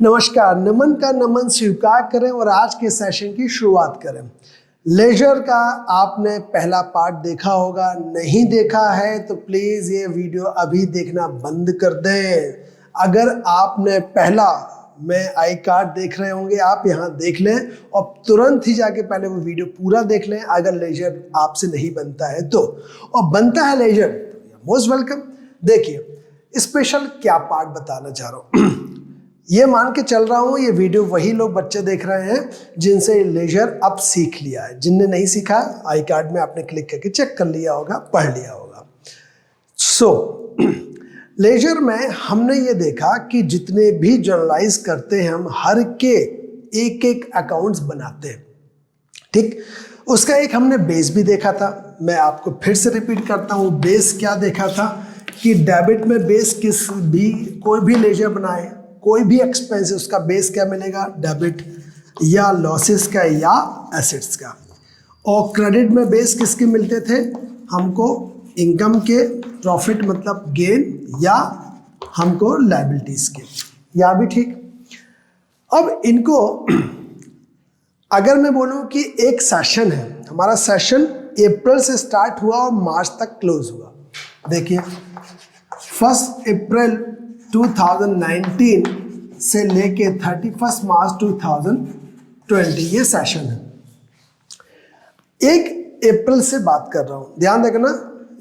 नमस्कार, नमन का नमन स्वीकार करें और आज के सेशन की शुरुआत करें। लेजर का आपने पहला पार्ट देखा होगा, नहीं देखा है तो प्लीज़ ये वीडियो अभी देखना बंद कर दें। अगर आपने पहला में आई कार्ड देख रहे होंगे, आप यहाँ देख लें और तुरंत ही जाके पहले वो वीडियो पूरा देख लें अगर लेजर आपसे नहीं बनता है तो। और बनता है लेजर तो मोस्ट वेलकम। देखिए स्पेशल क्या पार्ट बताना चाह रहा हूँ। ये मान के चल रहा हूँ ये वीडियो वही लोग बच्चे देख रहे हैं जिनसे लेजर अब सीख लिया है। जिनने नहीं सीखा आई कार्ड में आपने क्लिक करके चेक कर लिया होगा, पढ़ लिया होगा। लेजर में हमने ये देखा कि जितने भी जर्नलाइज करते हैं हम हर के एक एक अकाउंट्स बनाते हैं, ठीक। उसका एक हमने बेस भी देखा था। मैं आपको फिर से रिपीट करता हूँ, बेस क्या देखा था कि डेबिट में बेस किस भी कोई भी लेजर बनाए, कोई भी एक्सपेंस उसका बेस क्या मिलेगा, डेबिट या लॉसेस का या एसेट्स का। और क्रेडिट में बेस किसके मिलते थे हमको, इनकम के, प्रॉफिट मतलब गेन, या हमको लायबिलिटीज के, या भी ठीक। अब इनको अगर मैं बोलूं कि एक सेशन है, हमारा सेशन अप्रैल से स्टार्ट हुआ और मार्च तक क्लोज हुआ। देखिए 1 अप्रैल 2019 से लेके 31 मार्च 2020 ये सेशन है। 1 अप्रैल से बात कर रहा हूँ, ध्यान रखना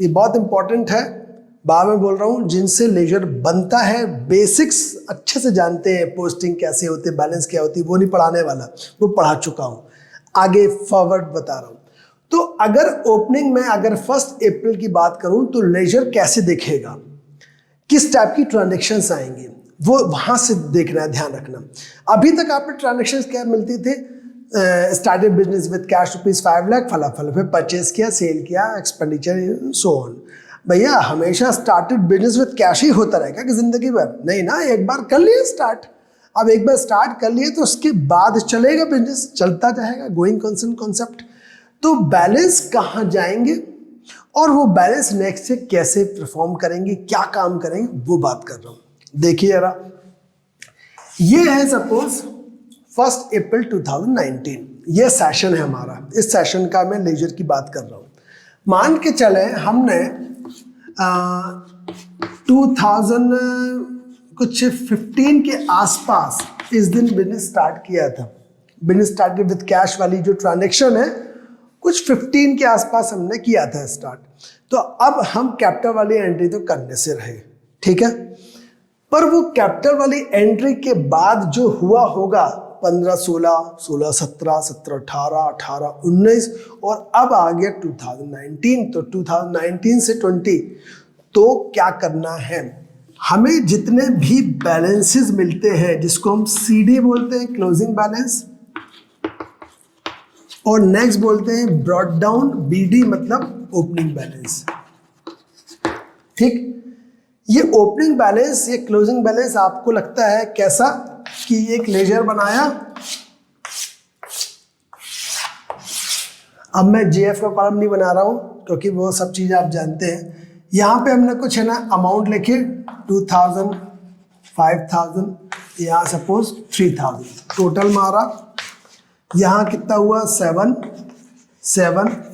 ये बहुत इंपॉर्टेंट है। बार में बोल रहा हूँ, जिनसे लेजर बनता है बेसिक्स अच्छे से जानते हैं, पोस्टिंग कैसे होती है, बैलेंस क्या होती है, वो नहीं पढ़ाने वाला, वो पढ़ा चुका हूँ। आगे फॉरवर्ड बता रहा हूँ। तो अगर ओपनिंग में अगर 1 अप्रैल की बात करूँ तो लेजर कैसे दिखेगा, किस टाइप की ट्रांजेक्शंस आएंगी, वो वहाँ से देखना है, ध्यान रखना। अभी तक आपने ट्रांजेक्शंस क्या मिलती थे, started business with cash ₹5 lakh, फला फला, फिर परचेज किया, सेल किया, एक्सपेंडिचर, सो ऑन। भैया हमेशा स्टार्टेड बिजनेस विद कैश ही होता रहेगा कि जिंदगी भर नहीं ना। एक बार कर लिए स्टार्ट, अब एक बार स्टार्ट कर लिए तो उसके बाद चलेगा, बिजनेस चलता जाएगा, गोइंग कंसर्न कॉन्सेप्ट। तो बैलेंस कहाँ जाएंगे और वो बैलेंस नेक्स्ट से कैसे परफॉर्म करेंगे, क्या काम करेंगे, वो बात कर रहा हूँ। देखिए जरा, ये है सपोज 1 अप्रैल 2019, ये सेशन है हमारा। इस सेशन का मैं लेजर की बात कर रहा हूँ। मान के चले हमने 2015 के आसपास इस दिन बिजनेस स्टार्ट किया था। बिजनेस स्टार्टेड विद कैश वाली जो ट्रांजेक्शन है कुछ 15 के आसपास हमने किया था स्टार्ट। तो अब हम कैपिटल वाली एंट्री तो करने से रहे, ठीक है। पर वो कैपिटल वाली एंट्री के बाद जो हुआ होगा 15, 16, 17, 17, 18, 18, 19 और अब आ गया 2019, तो 2019 से 20, तो क्या करना है, हमें जितने भी बैलेंसेस मिलते हैं जिसको हम सीडी बोलते हैं, क्लोजिंग बैलेंस, और नेक्स्ट बोलते हैं ब्रॉट डाउन, बीडी मतलब ओपनिंग बैलेंस, ठीक। ये ओपनिंग बैलेंस, ये क्लोजिंग बैलेंस आपको लगता है कैसा कि एक लेजर बनाया। अब मैं जेएफ का कॉलम नहीं बना रहा हूं क्योंकि वो सब चीजें आप जानते हैं। यहां पे हमने कुछ है ना अमाउंट लिखे 2000, 5000, यहाँ सपोज 3000, टोटल मारा, यहाँ कितना हुआ 7,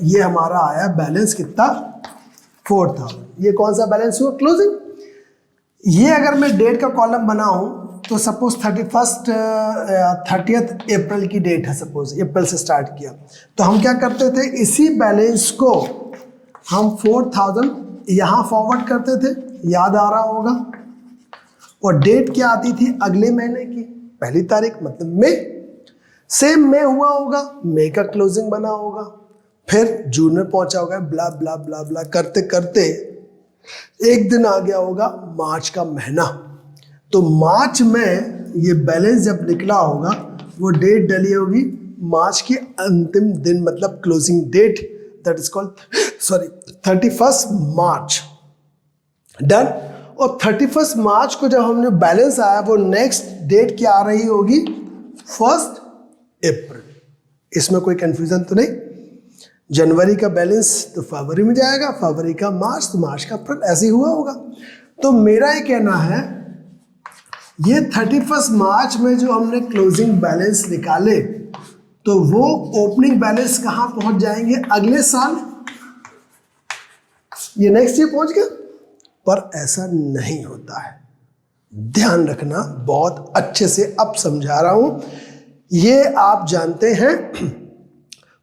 ये हमारा आया बैलेंस कितना 4000। ये कौन सा बैलेंस हुआ, क्लोजिंग। ये अगर मैं डेट का कॉलम बनाऊं तो सपोज 30th अप्रैल की डेट है, सपोज अप्रैल से स्टार्ट किया, तो हम क्या करते थे, इसी बैलेंस को हम 4000 यहाँ फॉरवर्ड करते थे, याद आ रहा होगा। और डेट क्या आती थी, अगले महीने की 1 तारीख, मतलब मई। सेम मई हुआ होगा, मई का क्लोजिंग बना होगा, फिर जून में पहुंचा होगा, ब्ला ब्ला ब्ला ब्ला करते करते एक दिन आ गया होगा मार्च का महीना। तो मार्च में ये बैलेंस जब निकला होगा, वो डेट डली होगी मार्च के अंतिम दिन, मतलब closing date, that is called 31 March. Done. और 31 मार्च को जब हमने बैलेंस आया, वो नेक्स्ट डेट क्या आ रही होगी, 1 अप्रैल। इसमें कोई कंफ्यूजन तो नहीं। जनवरी का बैलेंस तो फरवरी में जाएगा, फरवरी का मार्च, तो मार्च का अप्रैल, ऐसे ही हुआ होगा। तो मेरा ये कहना है ये 31 मार्च में जो हमने क्लोजिंग बैलेंस निकाले तो वो ओपनिंग बैलेंस कहाँ पहुंच जाएंगे अगले साल, ये नेक्स्ट ईयर पहुंच गया। पर ऐसा नहीं होता है, ध्यान रखना बहुत अच्छे से, अब समझा रहा हूं, ये आप जानते हैं।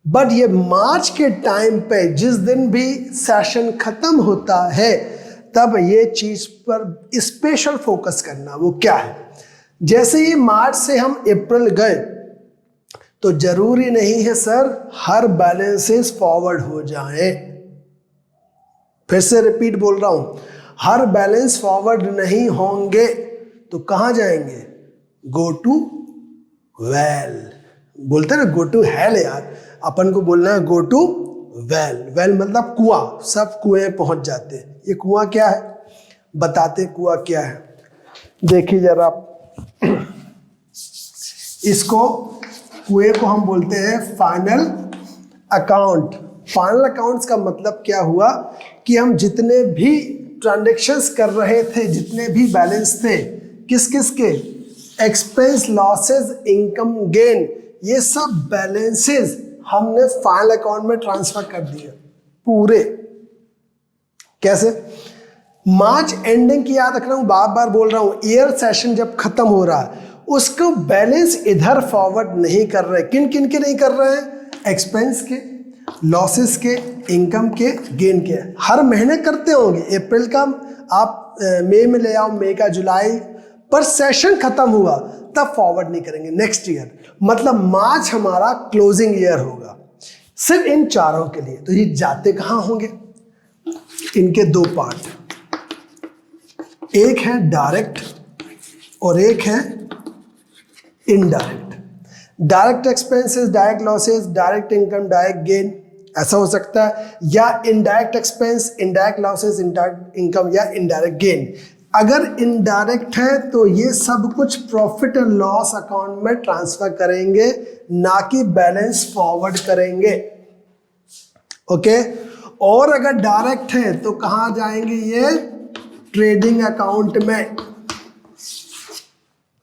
बट ये मार्च के टाइम पे जिस दिन भी सेशन खत्म होता है तब ये चीज पर स्पेशल फोकस करना। वो क्या है, जैसे ही मार्च से हम अप्रैल गए तो जरूरी नहीं है सर हर बैलेंसेस फॉरवर्ड हो जाएं। फिर से रिपीट बोल रहा हूं, हर बैलेंस फॉरवर्ड नहीं होंगे तो कहां जाएंगे, गो टू वेल। बोलते हैं ना गो टू हेल, यार अपन को बोलना है गो टू वेल। वेल मतलब कुआं, सब कुएं पहुंच जाते हैं। ये कुआं क्या है बताते, कुआं क्या है देखिए जरा, इसको कुएं को हम बोलते हैं फाइनल अकाउंट। फाइनल अकाउंट्स का मतलब क्या हुआ कि हम जितने भी ट्रांजैक्शंस कर रहे थे, जितने भी बैलेंस थे, किस किस के, एक्सपेंस, लॉसेस, इनकम, गेन, ये सब बैलेंसेस हमने फाइनल अकाउंट में ट्रांसफर कर दिए पूरे। कैसे, मार्च एंडिंग की याद रख रहा हूं, बार बार बोल रहा हूं, ईयर सेशन जब खत्म हो रहा है उसको बैलेंस इधर फॉरवर्ड नहीं कर रहे। किन किन के नहीं कर रहे हैं, एक्सपेंस के, लॉसेस के, इनकम के, गेन के। हर महीने करते होंगे, अप्रैल का आप मई में ले आओ, मई का जुलाई, पर सेशन खत्म हुआ तब फॉरवर्ड नहीं करेंगे नेक्स्ट ईयर। मतलब मार्च हमारा क्लोजिंग ईयर होगा सिर्फ इन चारों के लिए। तो ये जाते कहां होंगे, इनके दो पार्ट, एक है डायरेक्ट और एक है indirect. Direct expenses, direct losses, direct income, direct gain, ऐसा हो सकता है, या indirect expense, indirect losses, indirect income या इनडायरेक्ट गेन। अगर इनडायरेक्ट है तो ये सब कुछ प्रॉफिट एंड लॉस अकाउंट में ट्रांसफर करेंगे, ना कि बैलेंस फॉरवर्ड करेंगे। ओके, और अगर डायरेक्ट है तो कहां जाएंगे, ये ट्रेडिंग अकाउंट में।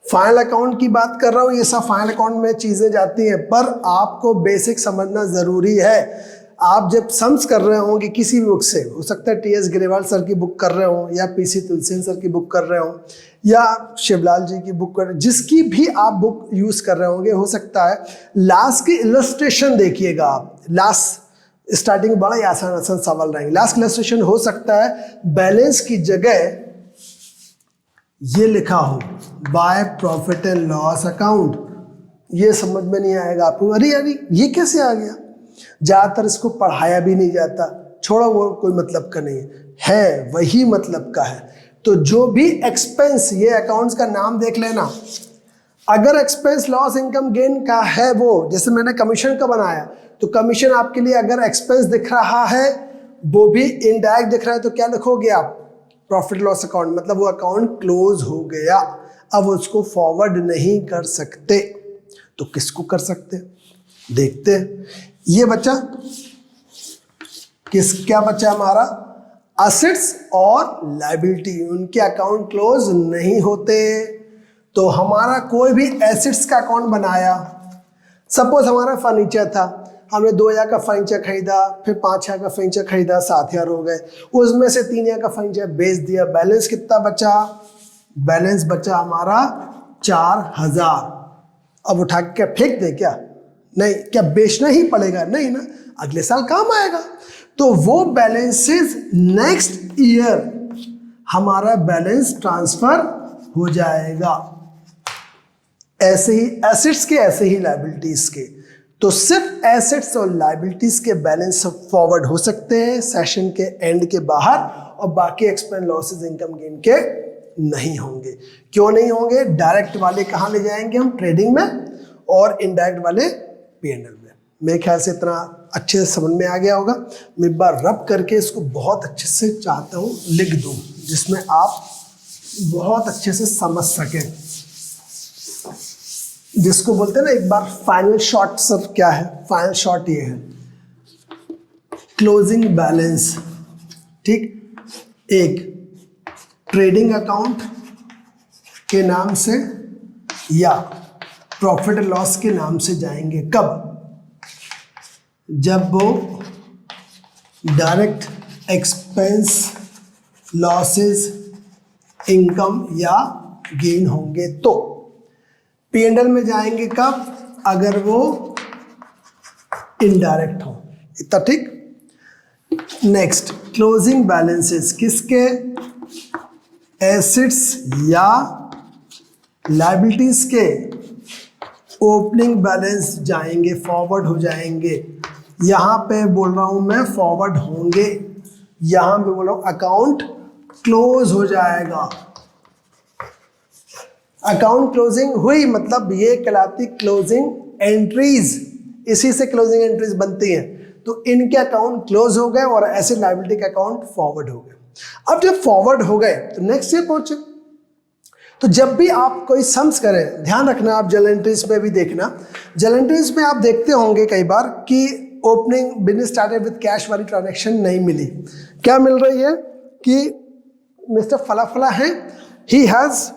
फाइनल अकाउंट की बात कर रहा हूं, ये सब फाइनल अकाउंट में चीजें जाती हैं, पर आपको बेसिक समझना जरूरी है। आप जब सम्स कर रहे होंगे किसी भी बुक से, हो सकता है टीएस ग्रेवाल सर की बुक कर रहे हो, या पीसी तुलसीन सर की बुक कर रहे हो, या शिवलाल जी की बुक कर, जिसकी भी आप बुक यूज कर रहे होंगे, हो सकता है लास्ट की इलस्ट्रेशन देखिएगा आप। लास्ट स्टार्टिंग बड़ा ही आसान आसान सवाल रहेंगे। लास्ट इलस्ट्रेशन हो सकता है बैलेंस की जगह ये लिखा हो by profit and loss account. ये समझ में नहीं आएगा आपको, अरे अरे ये कैसे आ गया। ज्यादातर इसको पढ़ाया भी नहीं जाता, छोड़ो वो कोई मतलब का नहीं है, वही मतलब का है। तो जो भी एक्सपेंस, ये अकाउंट्स का नाम देख लेना, अगर एक्सपेंस लॉस इनकम गेन का है, वो जैसे मैंने कमीशन का बनाया, तो कमीशन आपके लिए अगर एक्सपेंस दिख रहा है, वो भी इनडायरेक्ट दिख रहा है, तो क्या लिखोगे आप, प्रॉफिट लॉस अकाउंट। मतलब वो अकाउंट क्लोज हो गया, अब उसको फॉरवर्ड नहीं कर सकते। तो किसको कर सकते, देखते हैं। ये बचा क्या बचा हमारा, असेट्स और लायबिलिटी, उनके अकाउंट क्लोज नहीं होते। तो हमारा कोई भी एसेट्स का अकाउंट बनाया, सपोज हमारा फर्नीचर था, हमने 2,000 का फर्नीचर खरीदा, फिर 5,000 का फर्नीचर खरीदा, 7,000 हो गए, उसमें से 3,000 का फर्नीचर बेच दिया, बैलेंस कितना बचा, बैलेंस बचा हमारा 4,000। अब उठा के क्या फेंक दे क्या, नहीं, क्या बेचना ही पड़ेगा, नहीं ना, अगले साल काम आएगा। तो वो बैलेंसेस नेक्स्ट ईयर हमारा बैलेंस ट्रांसफर हो जाएगा। ऐसे ही एसेट्स के, ऐसे ही लायबिलिटीज के। तो सिर्फ एसेट्स और लायबिलिटीज के बैलेंस फॉरवर्ड हो सकते हैं सेशन के एंड के बाहर, और बाकी एक्सपेंस लॉसेस इनकम गेन के नहीं होंगे। क्यों नहीं होंगे, डायरेक्ट वाले कहाँ ले जाएंगे हम, ट्रेडिंग में, और इनडायरेक्ट वाले पीएनएल में। मेरे ख्याल से इतना अच्छे से समझ में आ गया होगा। मैं एक बार रब करके इसको बहुत अच्छे से चाहता हूँ लिख दूँ, जिसमें आप बहुत अच्छे से समझ सकें, जिसको बोलते हैं ना एक बार फाइनल शॉट। सर क्या है फाइनल शॉट, ये है क्लोजिंग बैलेंस, ठीक, एक ट्रेडिंग अकाउंट, के नाम से या प्रॉफिट लॉस के नाम से जाएंगे। कब? जब वो डायरेक्ट एक्सपेंस, लॉसेस, इनकम या गेन होंगे तो। P&L में जाएंगे कब? अगर वो इनडायरेक्ट हो। इतना ठीक। नेक्स्ट, क्लोजिंग बैलेंसेस किसके? एसेट्स या लायबिलिटीज के ओपनिंग बैलेंस जाएंगे, फॉरवर्ड हो जाएंगे। यहां पे बोल रहा हूं मैं फॉरवर्ड होंगे, यहां पे बोल रहा हूं अकाउंट क्लोज हो जाएगा। अकाउंट क्लोजिंग हुई मतलब ये कहलाती क्लोजिंग एंट्रीज, इसी से क्लोजिंग एंट्रीज बनती हैं। तो इनके अकाउंट क्लोज हो गए और ऐसे लायबिलिटी के अकाउंट फॉरवर्ड हो गए। अब जब फॉरवर्ड हो गए तो नेक्स्ट ईयर पहुंचे। तो जब भी आप कोई सम्स करें, ध्यान रखना, आप जर्नल एंट्रीज में भी देखना, जर्नल एंट्रीज में आप देखते होंगे कई बार कि opening business started with cash वाली ट्रांजैक्शन नहीं मिली। क्या मिल रही है कि मिस्टर फला फला है, he has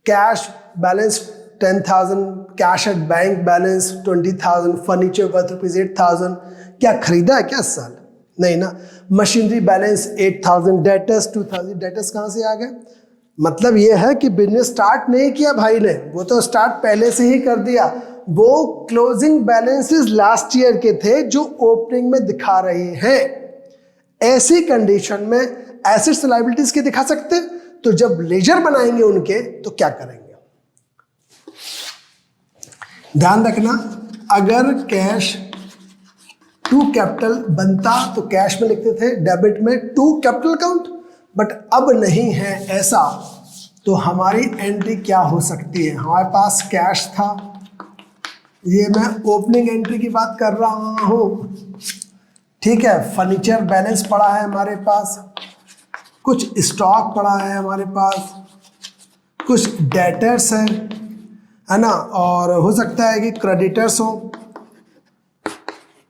cash balance 10,000, cash at bank balance 20,000, furniture worth ₹8,000। क्या खरीदा है क्या इस साल? नहीं ना। Machinery balance 8,000, debtors 2,000। डेटर्स कहाँ से आ गए? मतलब ये है कि बिजनेस स्टार्ट नहीं किया भाई ने, वो तो स्टार्ट पहले से ही कर दिया। वो क्लोजिंग बैलेंसेस लास्ट ईयर के थे जो ओपनिंग में दिखा रहे हैं। ऐसी कंडीशन में एसेट्स लायबिलिटीज के दिखा सकते, तो जब लेजर बनाएंगे उनके तो क्या करेंगे? ध्यान रखना, अगर कैश टू कैपिटल बनता तो कैश में लिखते थे, डेबिट में टू कैपिटल अकाउंट, बट अब नहीं है ऐसा। तो हमारी एंट्री क्या हो सकती है? हमारे पास कैश था, ये मैं ओपनिंग एंट्री की बात कर रहा हूं, ठीक है। फर्नीचर बैलेंस पड़ा है हमारे पास, कुछ स्टॉक पड़ा है हमारे पास, कुछ डेटर्स है ना, और हो सकता है कि क्रेडिटर्स हो,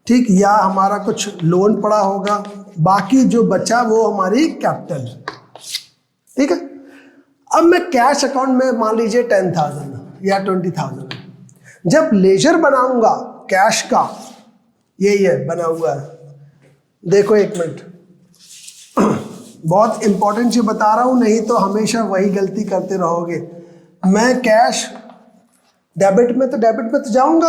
ठीक, या हमारा कुछ लोन पड़ा होगा। बाकी जो बचा वो हमारी कैपिटल, ठीक है। अब मैं कैश अकाउंट में मान लीजिए 10,000 या 20,000, जब लेजर बनाऊंगा कैश का, यही है बना हुआ है, देखो एक मिनट, बहुत इंपॉर्टेंट चीज बता रहा हूं, नहीं तो हमेशा वही गलती करते रहोगे। मैं कैश डेबिट में तो जाऊंगा।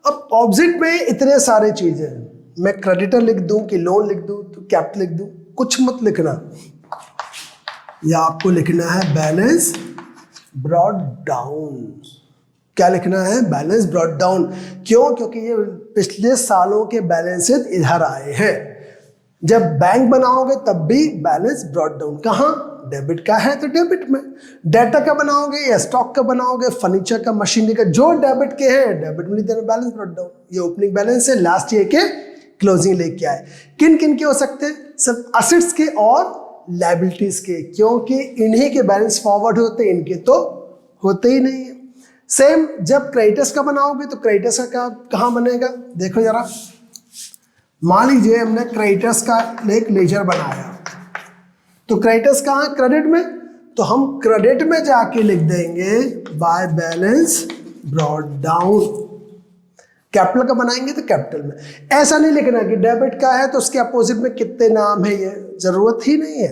अब ऑब्जेक्ट में इतने सारे चीजें हैं, मैं क्रेडिटर लिख दूं कि लोन लिख दूं तो कैपिटल लिख दूं, कुछ मत लिखना। या आपको लिखना है बैलेंस ब्रॉट डाउन। क्या लिखना है? Balance brought down. क्यों? क्योंकि ये पिछले सालों के बैलेंसेस इधर आए हैं। जब बैंक बनाओगे तब भी बैलेंस ब्रॉट डाउन। कहाँ? डेबिट का है तो डेबिट में। डेटा का बनाओगे या स्टॉक का बनाओगे, फर्नीचर का, मशीनरी का, जो डेबिट के हैं डेबिट में लिख बैलेंस ब्रॉट डाउन। ये ओपनिंग बैलेंस है, लास्ट ईयर के क्लोजिंग लेके आए। किन किन के हो सकते हैं? सब असेट्स के और लायबिलिटीज के, क्योंकि इन्हीं के बैलेंस फॉरवर्ड होते हैं, इनके तो होते ही नहीं है। सेम जब क्रेडिटर्स का बनाओगे तो क्रेडिटर्स का कहाँ बनेगा? देखो जरा, मान लीजिए हमने क्रेडिटर्स का एक लेजर बनाया, तो क्रेडिटर्स कहाँ? क्रेडिट में। तो हम क्रेडिट में जाके लिख देंगे by balance brought down. Capital का बनाएंगे तो कैपिटल में। ऐसा नहीं लिखना कि डेबिट का है तो उसके अपोजिट में कितने नाम है, ये जरूरत ही नहीं है,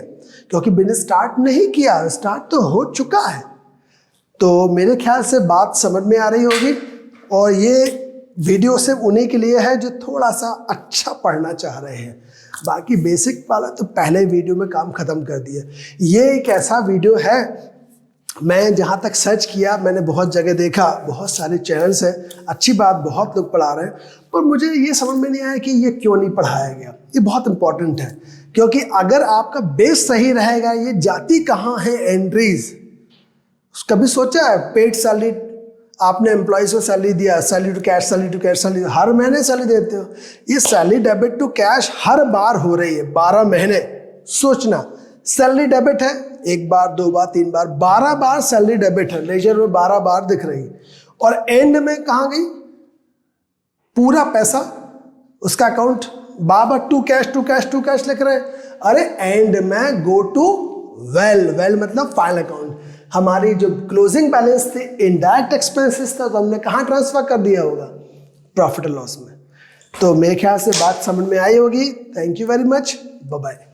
क्योंकि बिजनेस स्टार्ट नहीं किया, स्टार्ट तो हो चुका है। तो मेरे ख्याल से बात समझ में आ रही होगी, और ये वीडियो सिर्फ उन्हीं के लिए है जो थोड़ा सा अच्छा पढ़ना चाह रहे हैं। बाकी बेसिक वाला तो पहले वीडियो में काम खत्म कर दिया। ये एक ऐसा वीडियो है, मैं जहाँ तक सर्च किया मैंने बहुत जगह देखा, बहुत सारे चैनल्स हैं, अच्छी बात, बहुत लोग पढ़ा रहे हैं, पर मुझे ये समझ में नहीं आया कि ये क्यों नहीं पढ़ाया गया। ये बहुत इंपॉर्टेंट है, क्योंकि अगर आपका बेस सही रहेगा, ये जाती कहाँ है एंट्रीज, कभी सोचा है? पेड सैलरी, आपने एम्प्लॉयज को सैलरी दिया, salary to cash, salary to cash, salary हर महीने सैलरी देते हो, ये सैलरी डेबिट टू कैश हर बार हो रही है, 12 महीने। सोचना, सैलरी डेबिट है 1 बार, 2 बार, 3 बार, 12 बार सैलरी डेबिट है, लेजर में 12 बार दिख रही है, और एंड में कहाँ गई पूरा पैसा? उसका अकाउंट बार to cash to cash to cash लिख रहे हैं। अरे एंड में गो टू वेल, वेल मतलब फाइनल अकाउंट। हमारी जो क्लोजिंग बैलेंस थे इनडायरेक्ट एक्सपेंसेस था, तो हमने कहाँ ट्रांसफर कर दिया होगा? प्रॉफिट एंड लॉस में। तो मेरे ख्याल से बात समझ में आई होगी। Thank you very much, bye bye.